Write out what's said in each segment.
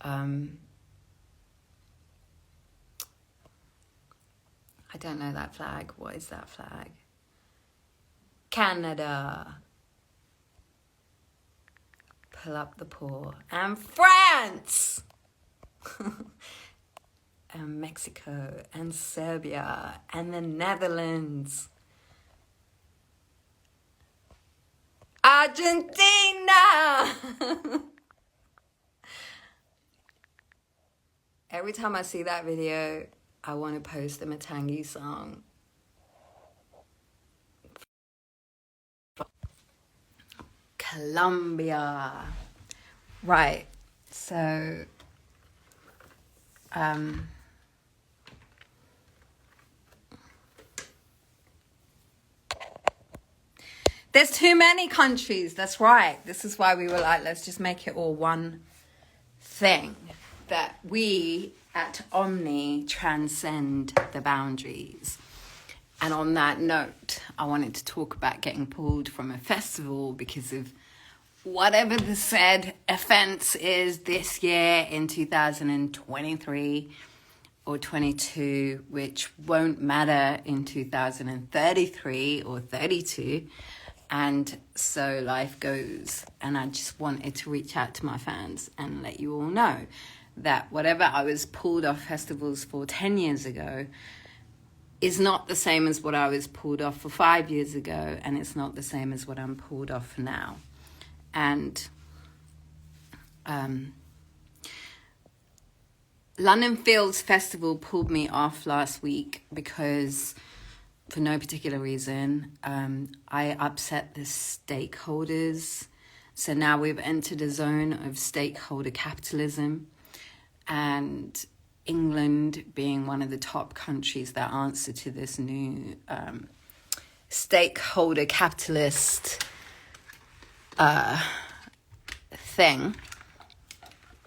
I don't know that flag. What is that flag? Canada. Pull up the paw. And France! And Mexico. And Serbia. And the Netherlands. Argentina! Every time I see that video, I want to post the Matangi song. Colombia. Right. So, there's too many countries. That's right. This is why we were like, let's just make it all one thing. That we at Omni transcend the boundaries. And on that note, I wanted to talk about getting pulled from a festival because of whatever the said offense is this year in 2023 or 22, which won't matter in 2033 or 32. And so life goes. And I just wanted to reach out to my fans and let you all know that whatever I was pulled off festivals for 10 years ago is not the same as what I was pulled off for 5 years ago, and it's not the same as what I'm pulled off for now. And London Fields Festival pulled me off last week because, for no particular reason, I upset the stakeholders. So now we've entered a zone of stakeholder capitalism, and England being one of the top countries that answer to this new stakeholder capitalist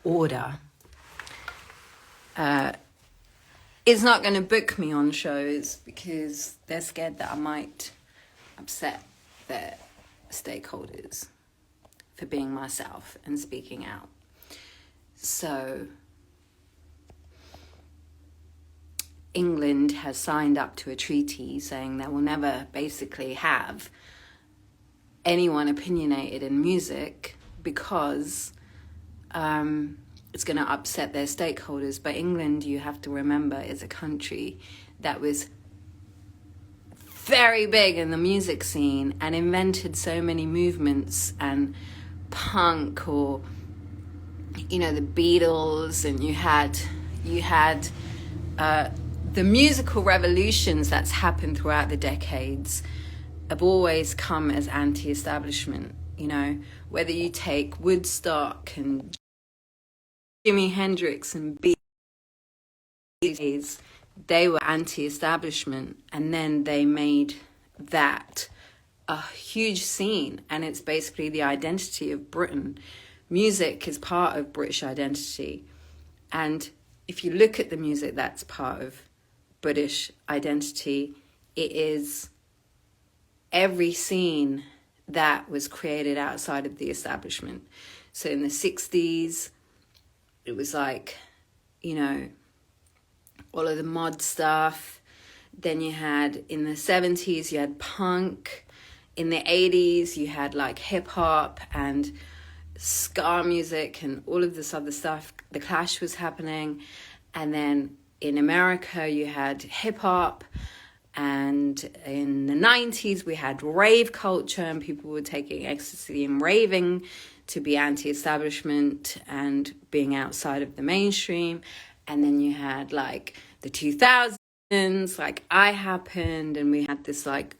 order, is not going to book me on shows because they're scared that I might upset their stakeholders for being myself and speaking out. So England has signed up to a treaty saying they will never basically have anyone opinionated in music because it's going to upset their stakeholders. But England, you have to remember, is a country that was very big in the music scene and invented so many movements and punk, or, you know, the Beatles, and you had the musical revolutions that's happened throughout the decades have always come as anti-establishment, you know, whether you take Woodstock and Jimi Hendrix and Beatles, they were anti-establishment, and then they made that a huge scene, and it's basically the identity of Britain. Music is part of British identity, and if you look at the music that's part of British identity, it is every scene that was created outside of the establishment. So in the 60s, it was like, you know, all of the mod stuff. Then you had, in the 70s, you had punk. In the 80s, you had like hip hop and ska music and all of this other stuff. The Clash was happening. And then in America, you had hip hop. And in the 90s, we had rave culture, and people were taking ecstasy and raving to be anti-establishment and being outside of the mainstream. And then you had like the 2000s, like I happened, and we had this like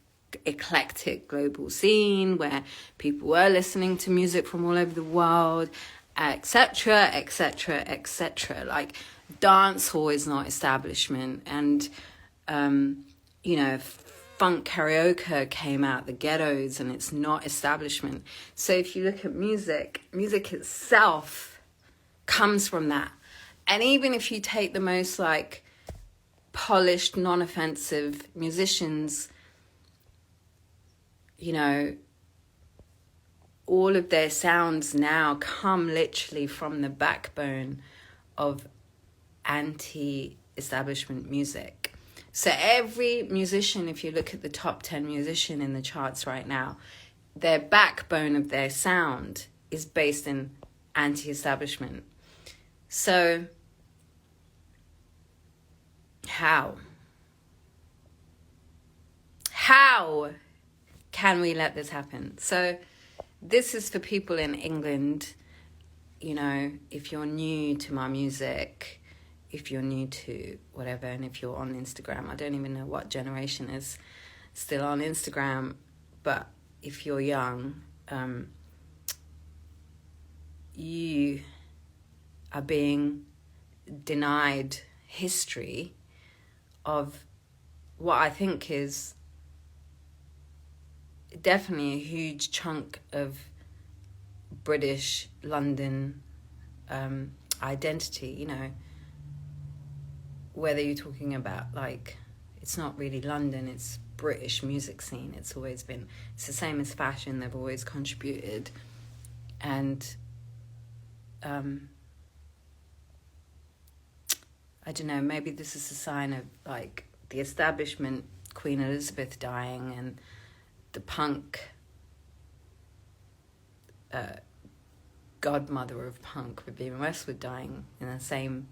eclectic global scene where people were listening to music from all over the world, etc., etc., etc. Like dance hall is not establishment, and you know, funk karaoke came out the ghettos, and it's not establishment. So if you look at music itself comes from that. And even if you take the most like polished, non-offensive musicians, you know, all of their sounds now come literally from the backbone of anti-establishment music. So every musician, if you look at the top 10 musician in the charts right now, their backbone of their sound is based in anti-establishment. So how can we let this happen? So this is for people in England. You know, if you're new to my music, if you're new to whatever, and if you're on Instagram, I don't even know what generation is still on Instagram, but if you're young, you are being denied history of what I think is definitely a huge chunk of British London identity, you know, whether you're talking about, like, it's not really London, it's British music scene. It's always been, it's the same as fashion, they've always contributed. And I don't know, maybe this is a sign of, like, the establishment, Queen Elizabeth dying, and the punk godmother of punk, Vivienne Westwood, dying in the same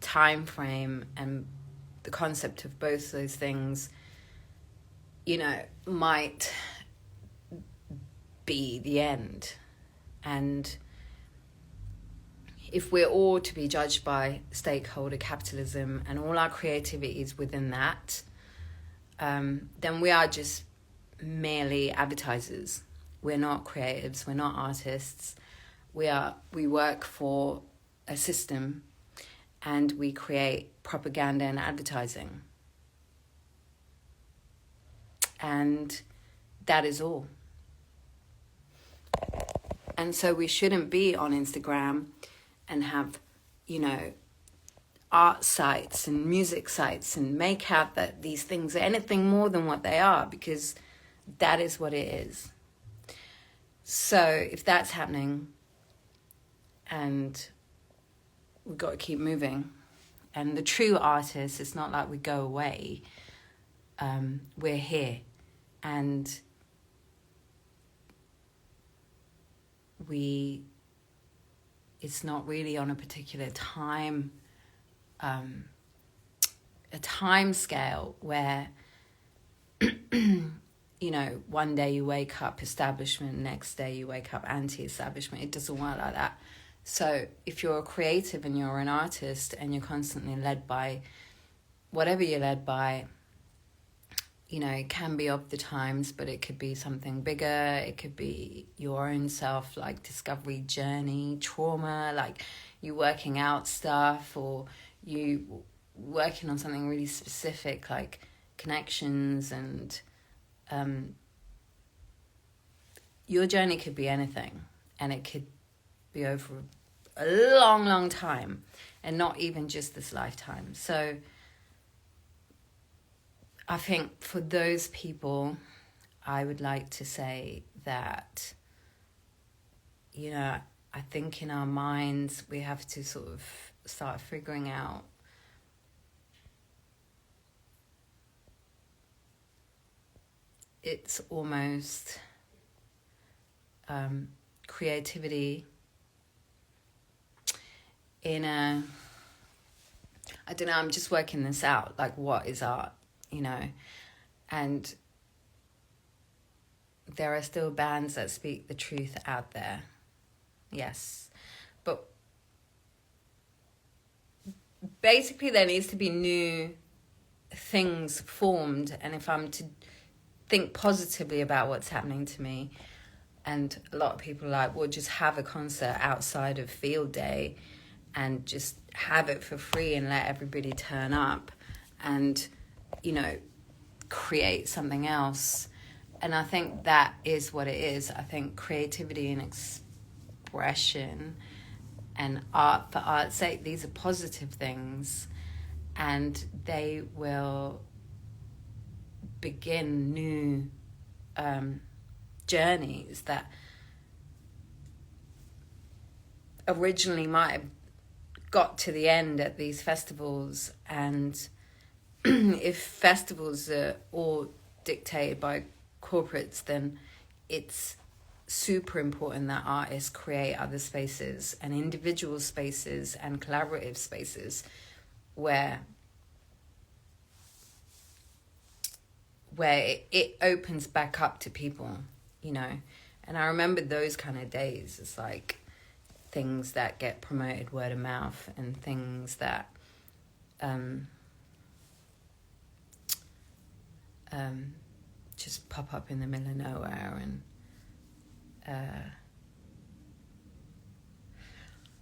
time frame, and the concept of both those things, you know, might be the end. And if we're all to be judged by stakeholder capitalism and all our creativity is within that, then we are just merely advertisers. We're not creatives, we're not artists. We work for a system, and we create propaganda and advertising. And that is all. And so we shouldn't be on Instagram and have, you know, art sites and music sites and make out that these things are anything more than what they are, because that is what it is. So if that's happening, and we've got to keep moving, and the true artists, it's not like we go away, we're here, and it's not really on a particular time, a time scale where, you know, one day you wake up establishment, next day you wake up anti-establishment. It doesn't work like that. So if you're a creative and you're an artist and you're constantly led by whatever you're led by, you know, it can be of the times, but it could be something bigger. It could be your own self, like discovery journey, trauma, like you working out stuff, or you working on something really specific, like connections, and your journey could be anything, and it could be over a long, long time, and not even just this lifetime. So I think for those people, I would like to say that, you know, I think in our minds we have to sort of start figuring out it's almost creativity in a, I don't know, I'm just working this out, like what is art, you know, and there are still bands that speak the truth out there, yes, but basically there needs to be new things formed. And if I'm to think positively about what's happening to me, and a lot of people are like, well, just have a concert outside of Field Day and just have it for free and let everybody turn up and, you know, create something else. And I think that is what it is. I think creativity and expression and art for art's sake, these are positive things, and they will begin new journeys that originally might have got to the end at these festivals, and if festivals are all dictated by corporates, then it's super important that artists create other spaces and individual spaces and collaborative spaces where it opens back up to people, you know. And I remember those kind of days. It's like things that get promoted word of mouth and things that just pop up in the middle of nowhere. And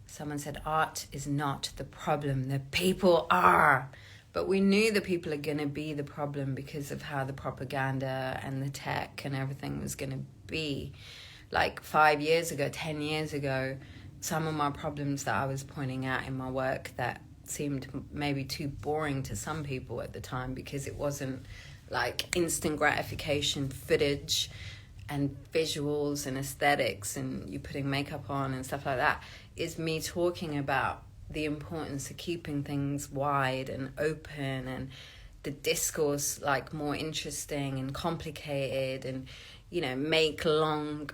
someone said, art is not the problem, the people are. But we knew the people are going to be the problem because of how the propaganda and the tech and everything was going to be. Like 5 years ago, 10 years ago, some of my problems that I was pointing out in my work that seemed maybe too boring to some people at the time, because it wasn't like instant gratification footage and visuals and aesthetics and you putting makeup on and stuff like that, is me talking about the importance of keeping things wide and open and the discourse like more interesting and complicated, and, you know, make long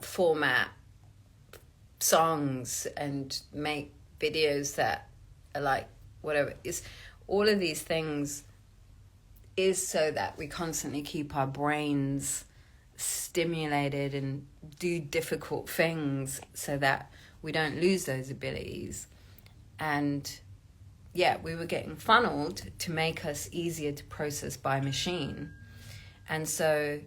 format songs and make videos that are like whatever. Is all of these things is so that we constantly keep our brains stimulated and do difficult things so that we don't lose those abilities. And yeah, we were getting funneled to make us easier to process by machine. And so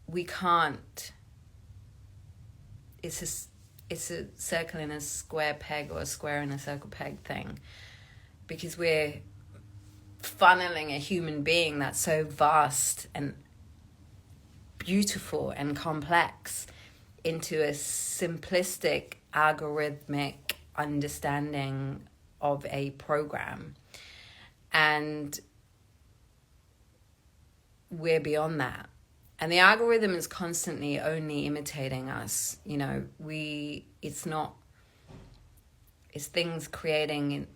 we can't, it's a circle in a square peg or a square in a circle peg thing, because we're funneling a human being that's so vast and beautiful and complex into a simplistic algorithmic understanding of a program. And we're beyond that. And the algorithm is constantly only imitating us. You know, it's things creating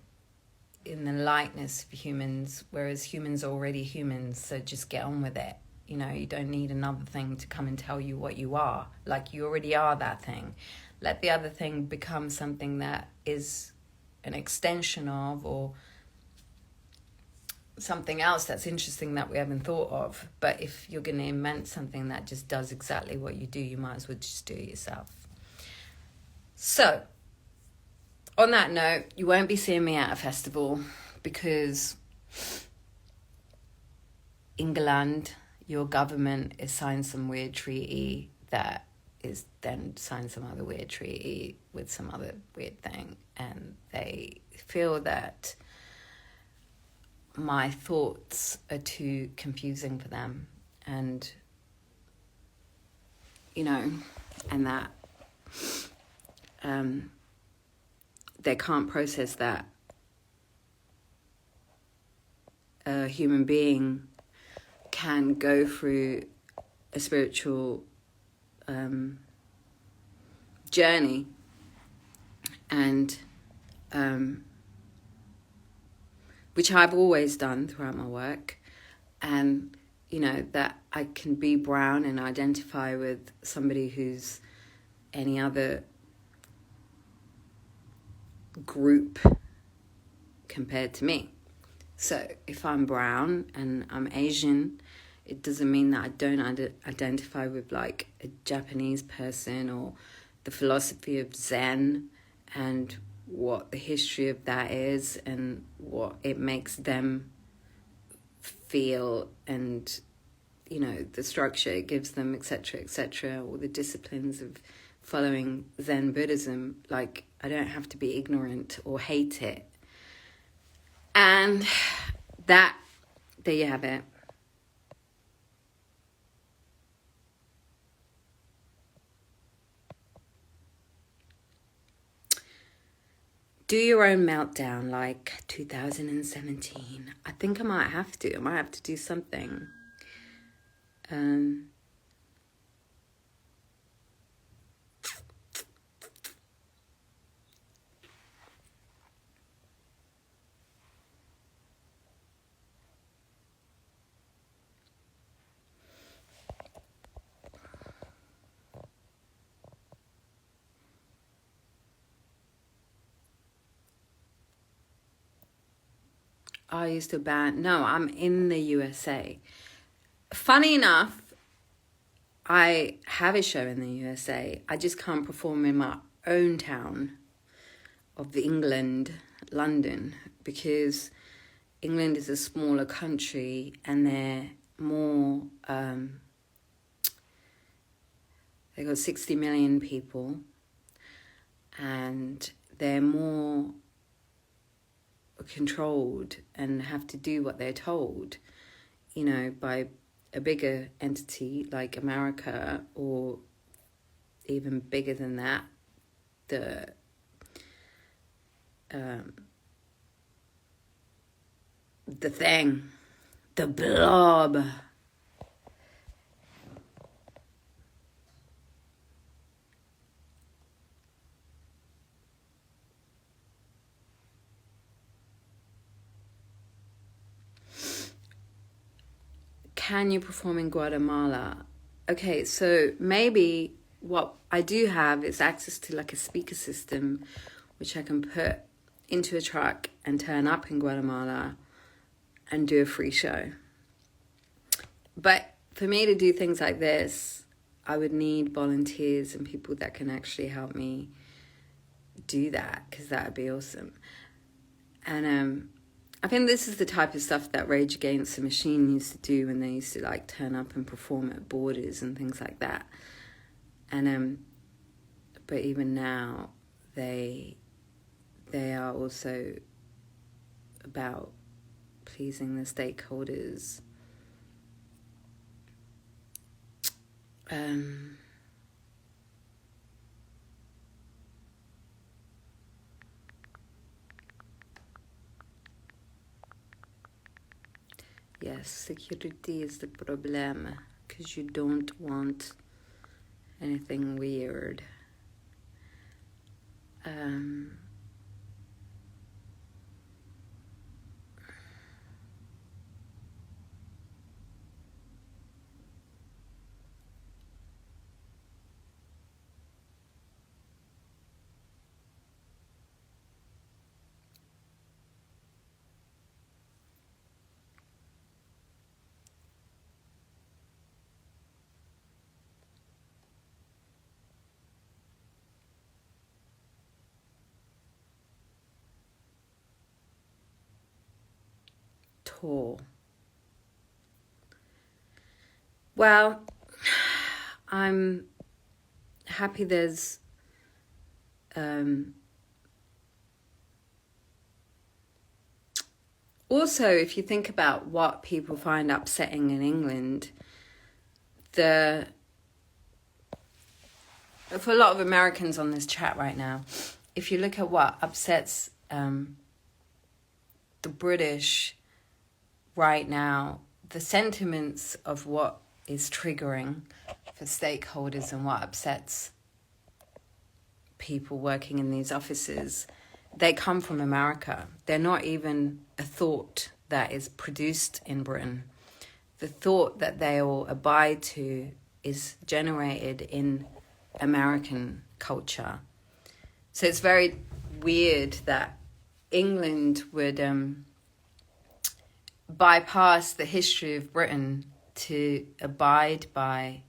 in the likeness of humans, whereas humans are already humans, so just get on with it. You know, you don't need another thing to come and tell you what you are. Like, you already are that thing. Let the other thing become something that is an extension of, or something else that's interesting that we haven't thought of. But if you're going to invent something that just does exactly what you do, you might as well just do it yourself. So, on that note, you won't be seeing me at a festival because England, your government, is signed some weird treaty that is then signed some other weird treaty with some other weird thing. And they feel that my thoughts are too confusing for them, and you know, and that they can't process that a human being can go through a spiritual journey and which I've always done throughout my work, and you know, that I can be brown and identify with somebody who's any other group compared to me. So if I'm brown and I'm Asian, it doesn't mean that I don't identify with like a Japanese person, or the philosophy of Zen and what the history of that is and what it makes them feel, and you know, the structure it gives them, etc., all the disciplines of following Zen Buddhism. Like, I don't have to be ignorant or hate it. And that, there you have it. Do your own meltdown like 2017. I think I might have to. I might have to do something. I used to band. No, I'm in the USA. Funny enough, I have a show in the USA. I just can't perform in my own town of England, London, because England is a smaller country and they're more, they got 60 million people and they're more controlled and have to do what they're told, you know, by a bigger entity like America, or even bigger than that, the thing, the blob. Can you perform in Guatemala? Okay, so maybe what I do have is access to like a speaker system which I can put into a truck and turn up in Guatemala and do a free show. But for me to do things like this, I would need volunteers and people that can actually help me do that, because that would be awesome. And I think this is the type of stuff that Rage Against the Machine used to do when they used to like turn up and perform at borders and things like that. And but even now they are also about pleasing the stakeholders. Yes, security is the problem, because you don't want anything weird. Tour. Well, I'm happy there's also, if you think about what people find upsetting in England, for a lot of Americans on this chat right now, if you look at what upsets the British right now, the sentiments of what is triggering for stakeholders and what upsets people working in these offices, they come from America. They're not even a thought that is produced in Britain. The thought that they will abide to is generated in American culture. So it's very weird that England would bypass the history of Britain to abide by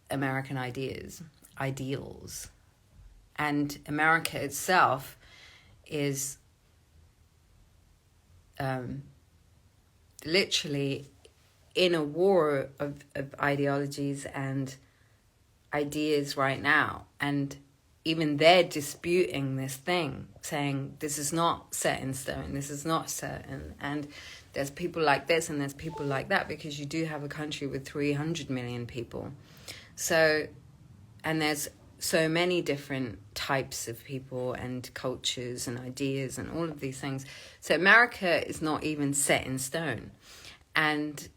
American ideals. And America itself is literally in a war of ideologies and ideas right now. And even they're disputing this thing, saying this is not set in stone, this is not certain, and there's people like this and there's people like that, because you do have a country with 300 million people. So, and there's so many different types of people and cultures and ideas and all of these things. So America is not even set in stone. And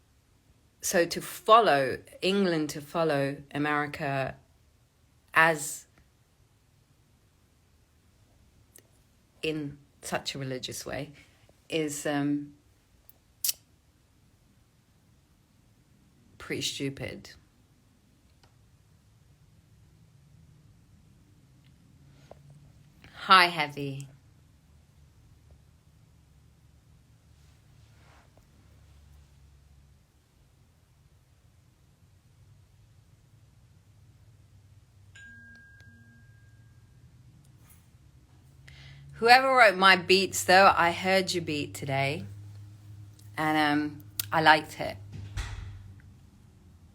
so to follow England, to follow America as in such a religious way is pretty stupid. Hi, Heavy. Whoever wrote my beats, though, I heard your beat today, and I liked it.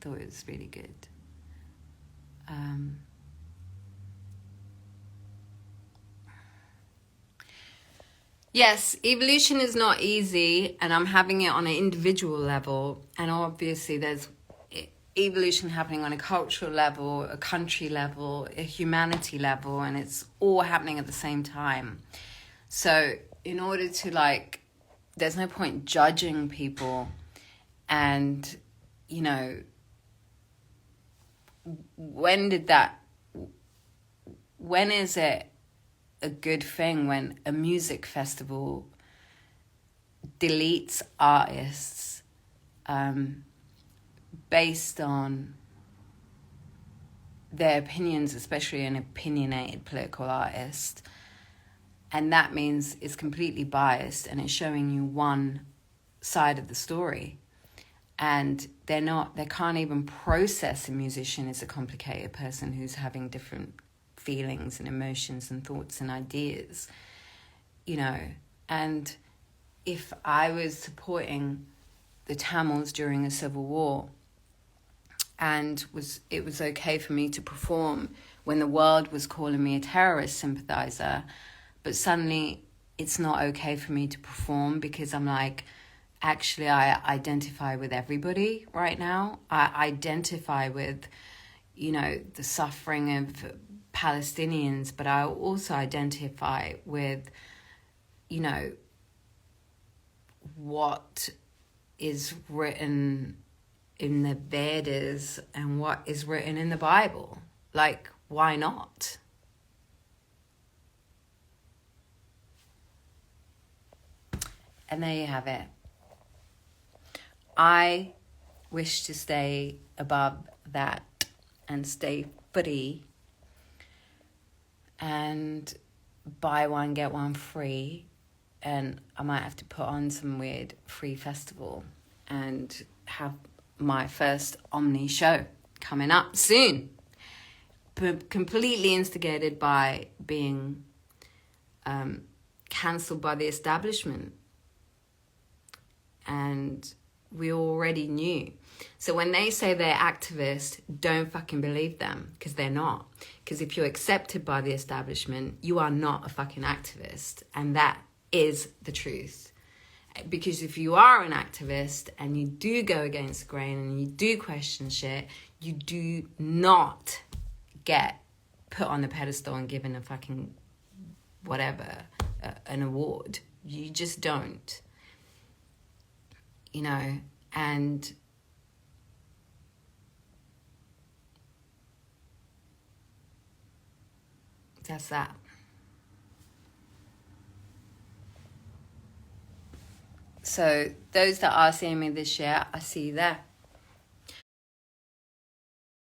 Thought it was really good. Yes, evolution is not easy, and I'm having it on an individual level, and obviously there's evolution happening on a cultural level, a country level, a humanity level, and it's all happening at the same time. So in order to, like, there's no point judging people, and, you know, when is it a good thing when a music festival deletes artists based on their opinions, especially an opinionated political artist, and that means it's completely biased and it's showing you one side of the story, and they can't even process a musician as a complicated person who's having different feelings and emotions and thoughts and ideas, you know. And if I was supporting the Tamils during a civil war, and it was okay for me to perform when the world was calling me a terrorist sympathizer, but suddenly it's not okay for me to perform because I'm like, actually I identify with everybody right now. I identify with, you know, the suffering of Palestinians, but I also identify with, you know, what is written in the Vedas and what is written in the Bible. Like, why not? And there you have it. I wish to stay above that and stay free and buy one, get one free. And I might have to put on some weird free festival and have my first Omni show coming up soon. Completely instigated by being cancelled by the establishment. And we already knew. So when they say they're activists, don't fucking believe them, because they're not. Because if you're accepted by the establishment, you are not a fucking activist. And that is the truth. Because if you are an activist and you do go against the grain and you do question shit, you do not get put on a pedestal and given a fucking whatever, an award. You just don't. You know, and that's that. So those that are seeing me this year, I see you there.